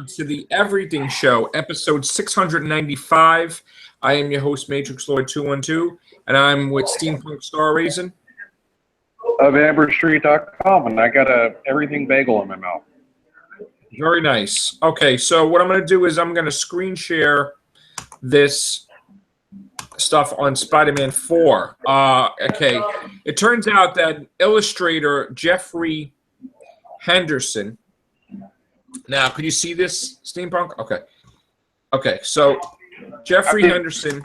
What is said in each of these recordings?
to the Everything Show, episode 695. I am your host, Matrix Lord 212, and I'm with Steampunk Star Raisin. Of AmberStreet.com, and I got a everything bagel in my mouth. Very nice. Okay, so what I'm going to do is I'm going to screen share this stuff on Spider-Man 4. Okay, it turns out that illustrator Jeffrey Henderson. Now, could you see this, Steampunk? Okay. Okay, so Jeffrey Henderson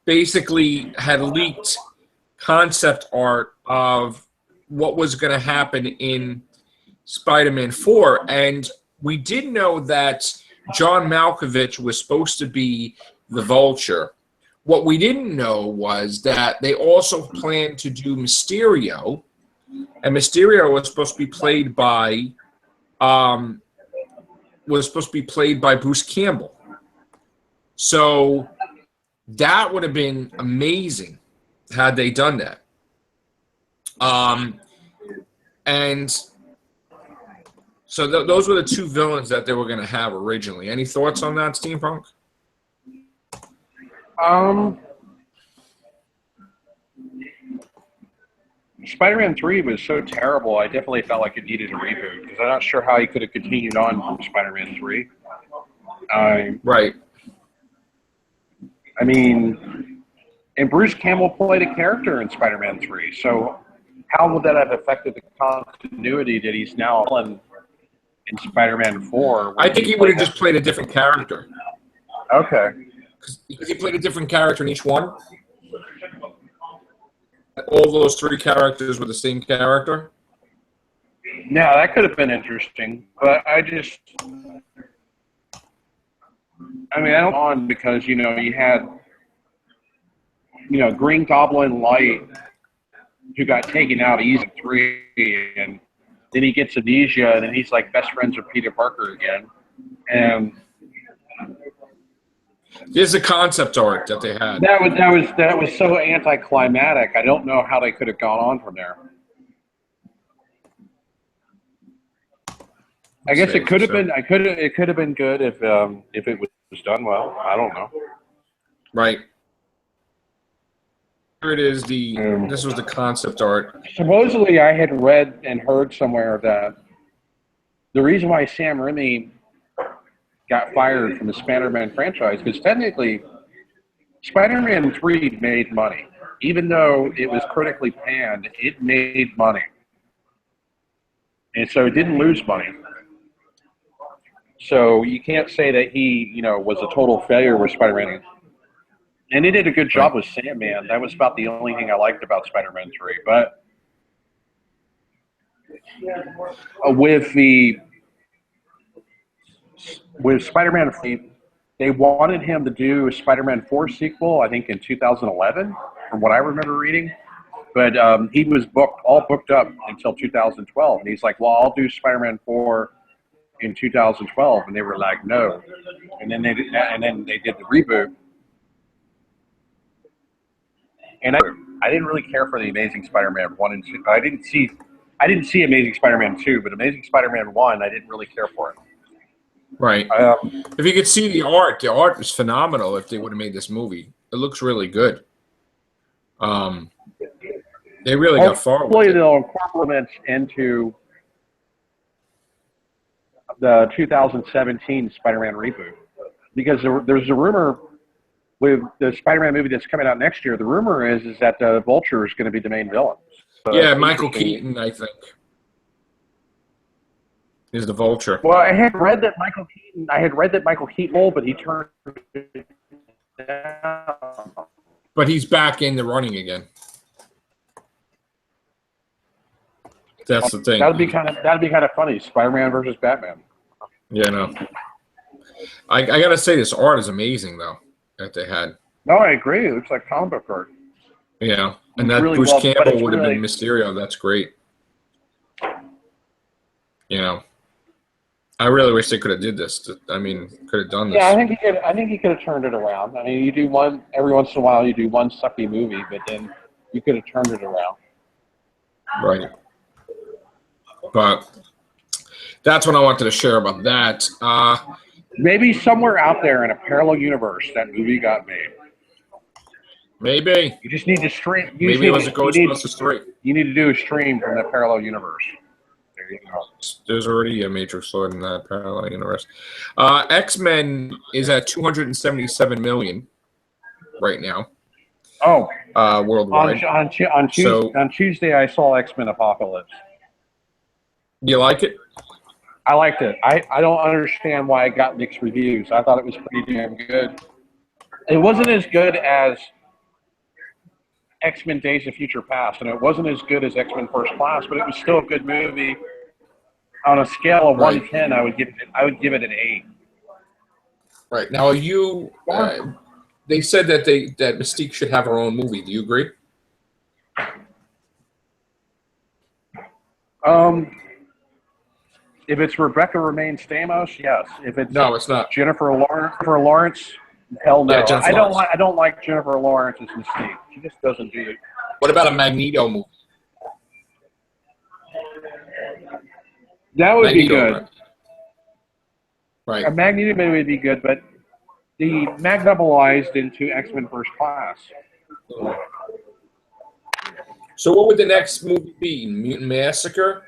basically had leaked concept art of what was going to happen in Spider-Man 4, and we did know that John Malkovich was supposed to be the Vulture. What we didn't know was that they also planned to do Mysterio, and Mysterio was supposed to be played by Bruce Campbell. So that would have been amazing had they done that. And so those were the two villains that they were going to have originally. Any thoughts on that, Steampunk? Spider-Man 3 was so terrible, I definitely felt like it needed a reboot, because I'm not sure how he could have continued on from Spider-Man 3. Right. I mean, and Bruce Campbell played a character in Spider-Man 3, so how would that have affected the continuity that he's now in Spider-Man 4? I think he would have just played a different character. Okay. Because he played a different character in each one. All those three characters were the same character. Yeah, that could have been interesting, but I don't on because, you had, Green Goblin Light, who got taken out of season 3, and then he gets amnesia, and then he's like best friends with Peter Parker again. And there's a concept art that they had. That was so anticlimactic. I don't know how they could have gone on from there. I guess it could have been. It could have been good if it was done well. I don't know. Right. Here it is. This was the concept art. Supposedly, I had read and heard somewhere that the reason why Sam Raimi got fired from the Spider-Man franchise, because technically Spider-Man 3 made money. Even though it was critically panned, it made money. And so it didn't lose money. So you can't say that he, was a total failure with Spider-Man. And he did a good job with Sandman. That was about the only thing I liked about Spider-Man 3. But with Spider-Man 3, they wanted him to do a Spider-Man 4 sequel, I think in 2011, from what I remember reading. But he was all booked up until 2012. And he's like, well, I'll do Spider-Man 4 in 2012. And they were like, no. And then they did the reboot. And I didn't really care for the Amazing Spider-Man 1 and 2. I didn't see Amazing Spider-Man 2, but Amazing Spider-Man 1, I didn't really care for it. Right. If you could see the art was phenomenal if they would have made this movie. It looks really good. They really got far with it. Hopefully they'll incorporate into the 2017 Spider-Man reboot. Because there's a rumor with the Spider-Man movie that's coming out next year. The rumor is that Vulture is going to be the main villain. So yeah, Michael Keaton, I think, is the Vulture. Well, I had read that Michael Keaton, but he turned it down. But he's back in the running again. That's the thing. That'd be kind of funny. Spider-Man versus Batman. Yeah, no. I gotta say, this art is amazing, though, that they had. No, I agree. It looks like comic book art. Yeah, and that really Bruce Campbell would have been Mysterio. That's great. I really wish they could have did this. I mean, could have done this. Yeah, I think he could have turned it around. I mean, you do one every once in a while. You do one sucky movie, but then you could have turned it around. Right. But That's what I wanted to share about that. Maybe somewhere out there in a parallel universe, that movie got made. Maybe. You just need to stream. Maybe it was a Ghostbusters 3. You need to do a stream from that parallel universe. There you go. There's already a Matrix Sword in that parallel universe. X-Men is at 277 million right now. Oh, worldwide. On Tuesday, I saw X-Men Apocalypse. You like it? I liked it. I don't understand why it got mixed reviews. I thought it was pretty damn good. It wasn't as good as X-Men Days of Future Past, and it wasn't as good as X-Men First Class, but it was still a good movie. On a scale of 1 to 10, I would give it an 8. Right. Now, they said that that Mystique should have her own movie. Do you agree? If it's Rebecca Romaine Stamos, yes. If it's it's not. Jennifer Lawrence, hell no. Yeah, I don't like Jennifer Lawrence as Mystique. She just doesn't do it. What about a Magneto movie? That would be good. Right. A Magneto movie would be good, but the magnetized into X-Men First Class. So what would the next movie be? Mutant Massacre?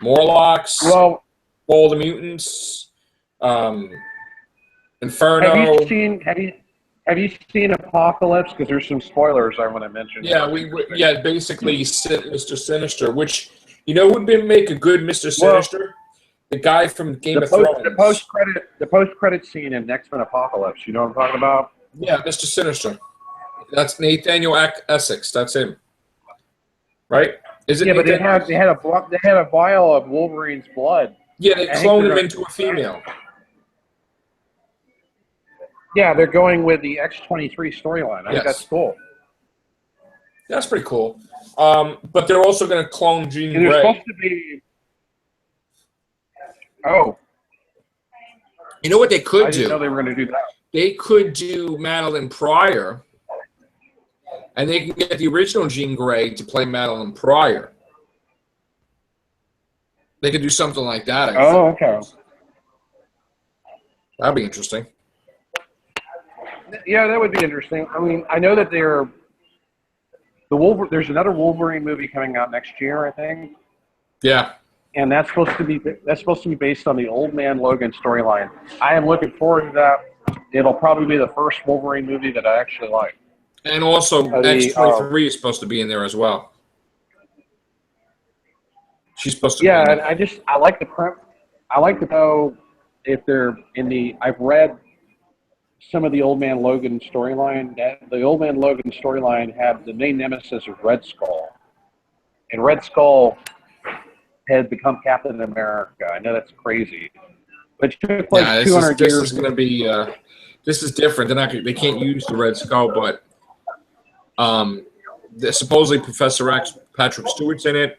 Morlocks? Well, All the Mutants? Inferno? Have you seen Apocalypse? Because there's some spoilers I want to mention. Yeah, basically Mr. Sinister, which, you know who would make a good Mr. Sinister? The guy from Game of Thrones. The post-credit scene in X-Men Apocalypse. You know what I'm talking about? Yeah, Mr. Sinister. That's Nathaniel Essex. That's him. Right? Is it? Yeah, but they had a vial of Wolverine's blood. Yeah, they cloned him into a female. Yeah, they're going with the X-23 storyline. I think that's cool. That's pretty cool. But they're also going to clone Jean Grey. They're supposed to be. Oh. You know what they could do? I didn't know they were going to do that. They could do Madeline Pryor, and they can get the original Jean Grey to play Madeline Pryor. They could do something like that. I think. Okay. That'd be interesting. Yeah, that would be interesting. I mean, I know that there's another Wolverine movie coming out next year, I think. Yeah. And that's supposed to be based on the Old Man Logan storyline. I am looking forward to that. It'll probably be the first Wolverine movie that I actually like. And also, X-23 is supposed to be in there as well. She's supposed to. Yeah, and I like the I like to know if they're in the. I've read some of the Old Man Logan storyline. The Old Man Logan storyline had the main nemesis of Red Skull, and Red Skull had become Captain America. I know that's crazy, but it took like 200 years. This is going to be. This is different. They can't use the Red Skull, but supposedly Professor X, Patrick Stewart's in it.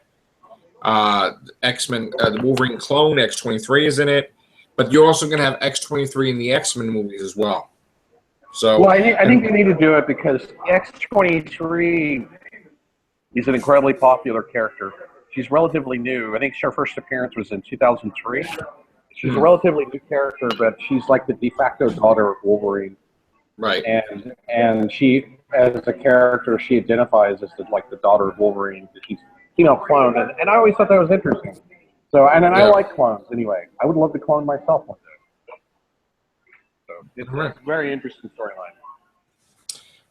X-Men, the Wolverine clone X-23 is in it, but you're also going to have X-23 in the X-Men movies as well. So, well, I think they need to do it because X-23 is an incredibly popular character. She's relatively new. I think her first appearance was in 2003. She's a relatively new character, but she's like the de facto daughter of Wolverine. Right. And she, as a character, she identifies as the daughter of Wolverine. She's clone, and I always thought that was interesting. So, I like clones anyway. I would love to clone myself one day. So it's a very interesting storyline.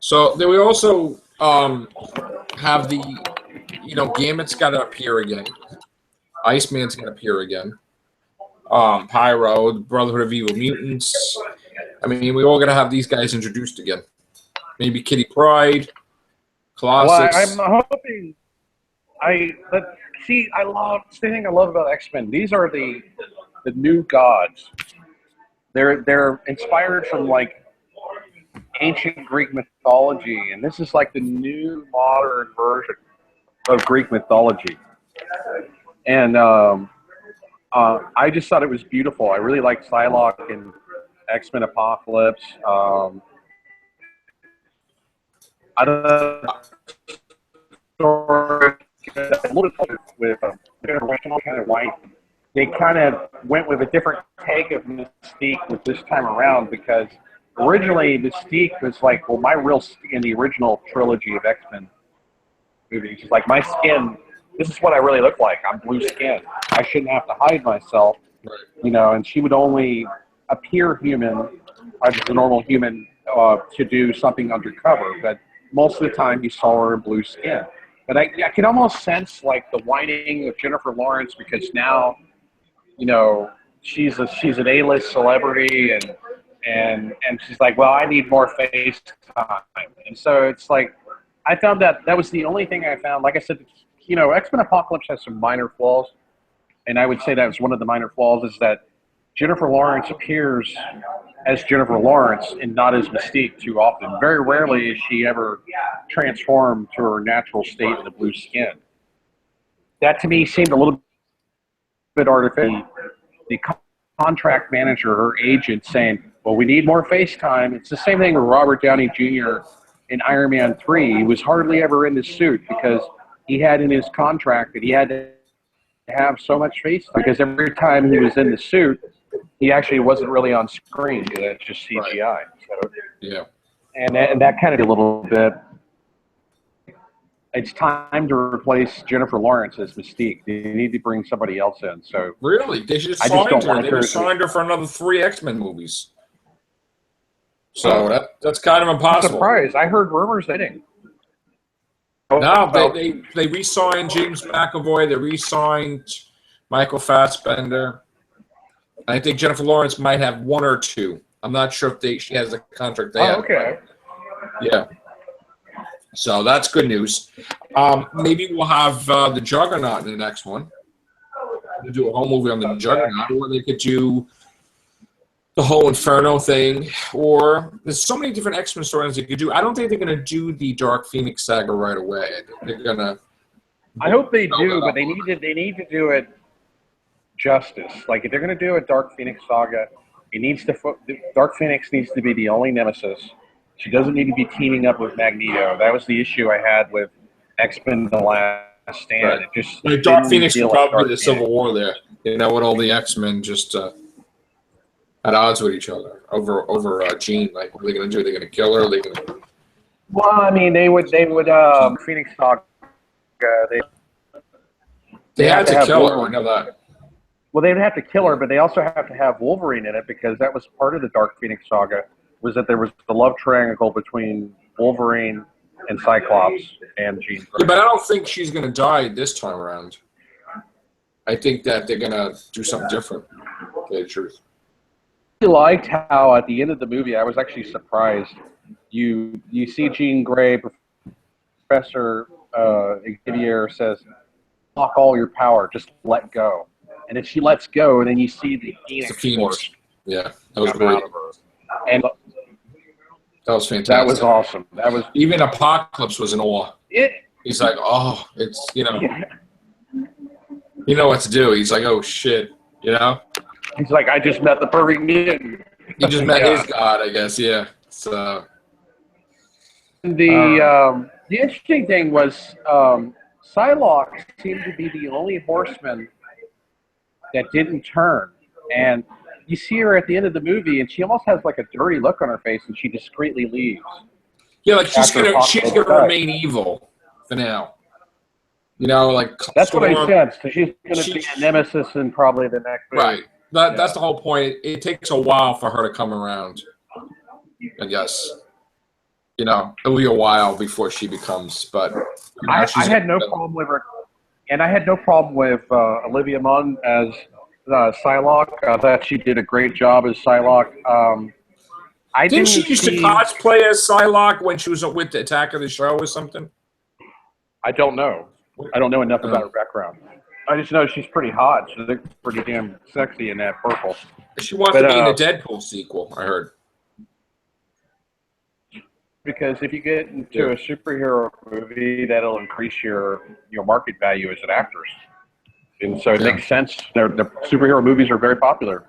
So then we also have the, Gambit's got to appear again. Iceman's going to appear again. Pyro, the Brotherhood of Evil Mutants. I mean, we all got to have these guys introduced again. Maybe Kitty Pryde, Colossus. Well, I'm hoping. I love about X-Men. These are the new gods. They're inspired from like ancient Greek mythology, and this is like the new modern version of Greek mythology. And I just thought it was beautiful. I really liked Psylocke and X-Men Apocalypse. I don't know. A little bit with international kind of white they kind of went with a different take of Mystique with this time around because originally Mystique was like, well, my real in the original trilogy of X-Men movies is like my skin. This is what I really look like. I'm blue skin. I shouldn't have to hide myself, you know. And she would only appear human, as a normal human, to do something undercover. But most of the time, you saw her in blue skin. But I could almost sense like the whining of Jennifer Lawrence because now, you know, she's an A-list celebrity and she's like, well, I need more face time. And so it's like, I found that was the only thing I found. Like I said, you know, X-Men Apocalypse has some minor flaws, and I would say that was one of the minor flaws is that Jennifer Lawrence appears as Jennifer Lawrence and not as Mystique too often. Very rarely is she ever transformed to her natural state in the blue skin. That to me seemed a little bit artificial. The contract manager, her agent, saying, well, we need more face time. It's the same thing with Robert Downey Jr. in Iron Man 3. He was hardly ever in the suit because he had in his contract that he had to have so much face time because every time he was in the suit, he actually wasn't really on screen. That's just CGI. Right. So, yeah. And that kind of a little bit. It's time to replace Jennifer Lawrence as Mystique. They need to bring somebody else in. So really, they should have signed her. They signed her for another 3 X-Men movies. So that's kind of impossible. I'm surprised. I heard rumors hitting. No, they re-signed James McAvoy. They re-signed Michael Fassbender. I think Jennifer Lawrence might have 1 or 2. I'm not sure if she has a contract. Okay. Yeah. So that's good news. Maybe we'll have the Juggernaut in the next one. To do a whole movie on the Juggernaut, or they could do the whole Inferno thing, or there's so many different X-Men storylines they could do. I don't think they're going to do the Dark Phoenix saga right away. They're going to. I hope they do, but they need to do it justice. Like if they're going to do a Dark Phoenix saga, Dark Phoenix needs to be the only nemesis. She doesn't need to be teaming up with Magneto. That was the issue I had with X-Men: The Last Stand. Right. It just like Dark Phoenix would probably be the Civil War there. You know, with all the X-Men just at odds with each other over Jean. Like, what are they going to do? Are they going to kill her? Are they going to... Well, I mean, they would Phoenix saga. They had to kill her. I know that. Well, they would have to kill her, but they also have to have Wolverine in it because that was part of the Dark Phoenix saga. Was that there was the love triangle between Wolverine and Cyclops and Jean Grey. Yeah, but I don't think she's going to die this time around. I think that they're going to do something different, to tell you the truth. I liked how at the end of the movie, I was actually surprised. You see Jean Grey, Professor Xavier says, "Lock all your power, just let go." And if she lets go, then you see the Phoenix Force. Yeah, that was great. And that was fantastic. That was awesome. That was even Apocalypse was in awe. He's like, oh, it's you know what to do. He's like, oh shit, you know. He's like, I just met the perfect mutant. He just met his god, I guess. Yeah. So the interesting thing was Psylocke seemed to be the only horseman that didn't turn, and you see her at the end of the movie, and she almost has like a dirty look on her face, and she discreetly leaves. Yeah, like she's gonna remain evil for now. You know, like that's what I said. So she's gonna be a nemesis in probably the next movie. Right. That's the whole point. It takes a while for her to come around. I guess. You know, it'll be a while before she becomes. But you know, I had no problem with her, and I had no problem with Olivia Munn as Psylocke. I thought she did a great job as Psylocke. Didn't she used to cosplay as Psylocke when she was with the Attack of the Show or something? I don't know. I don't know enough about her background. I just know she's pretty hot. She looks pretty damn sexy in that purple. She wants to be in a Deadpool sequel, I heard. Because if you get into a superhero movie, that'll increase your market value as an actress. And so it makes sense. The superhero movies are very popular.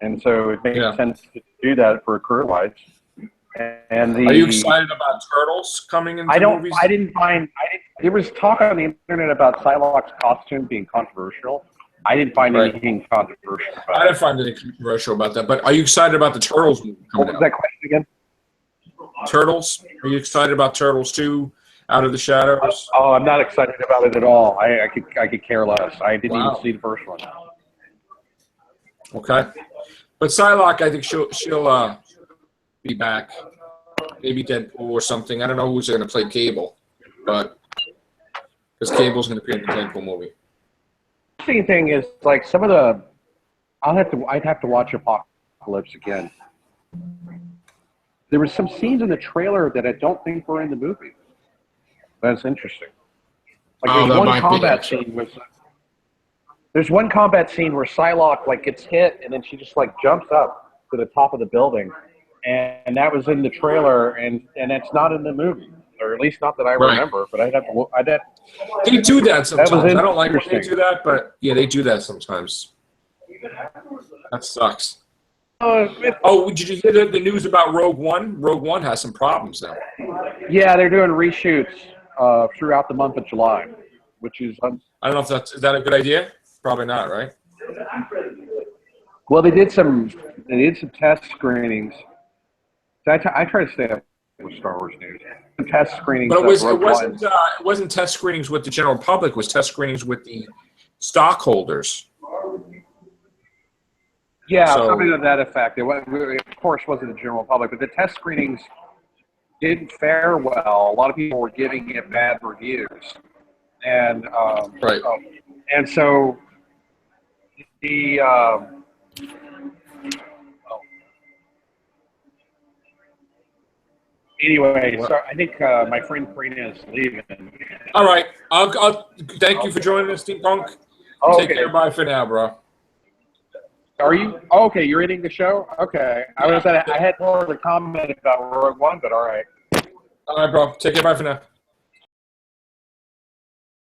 And so it makes sense to do that for career-wise. And are you excited about Turtles coming into movies? There was talk on the internet about Psylocke's costume being controversial. I didn't find Right. anything controversial I about it. didn't find anything controversial about that. But are you excited about the Turtles movie What coming was out? that question again? Turtles? Are you excited about Turtles 2, Out of the Shadows? Oh, I'm not excited about it at all. I could care less. I didn't Wow. even see the first one. Okay. But Psylocke, I think she'll be back. Maybe Deadpool or something. I don't know who's going to play Cable, but because Cable's going to be in the Deadpool movie. The interesting thing is, like, some of the, I'd have to watch Apocalypse again. There were some scenes in the trailer that I don't think were in the movie. That's interesting. Like, Oh, that there's one might be combat it. scene with. There's one combat scene where Psylocke like gets hit and then she just like jumps up to the top of the building, and that was in the trailer, and it's not in the movie, or at least not that I Right. remember. But I'd have to. I'd have, They do that sometimes. was I don't like when they interesting. do that, but yeah, they do that sometimes. That sucks. Oh, did you hear the news about Rogue One? Rogue One has some problems now. Yeah, they're doing reshoots throughout the month of July, which is I don't know if is that a good idea? Probably not, right? well. They did some test screenings. So I try to stay up with Star Wars news. Some test screenings. But of Rogue One. it wasn't test screenings with the general public. It was test screenings with the stockholders. Yeah, So- something to that effect. Of course, wasn't the general public, but the test screenings didn't fare well. A lot of people were giving it bad reviews, and Right. and so the anyway. So I think my friend Karina is leaving. All right. I'll thank you for joining us, Steampunk. Oh, Take okay. care. Bye for now, bro. Are you? Oh, okay, you're ending the show. Okay, I had more of a comment about Rogue One, but all right. All right, bro. Take care. Bye for now.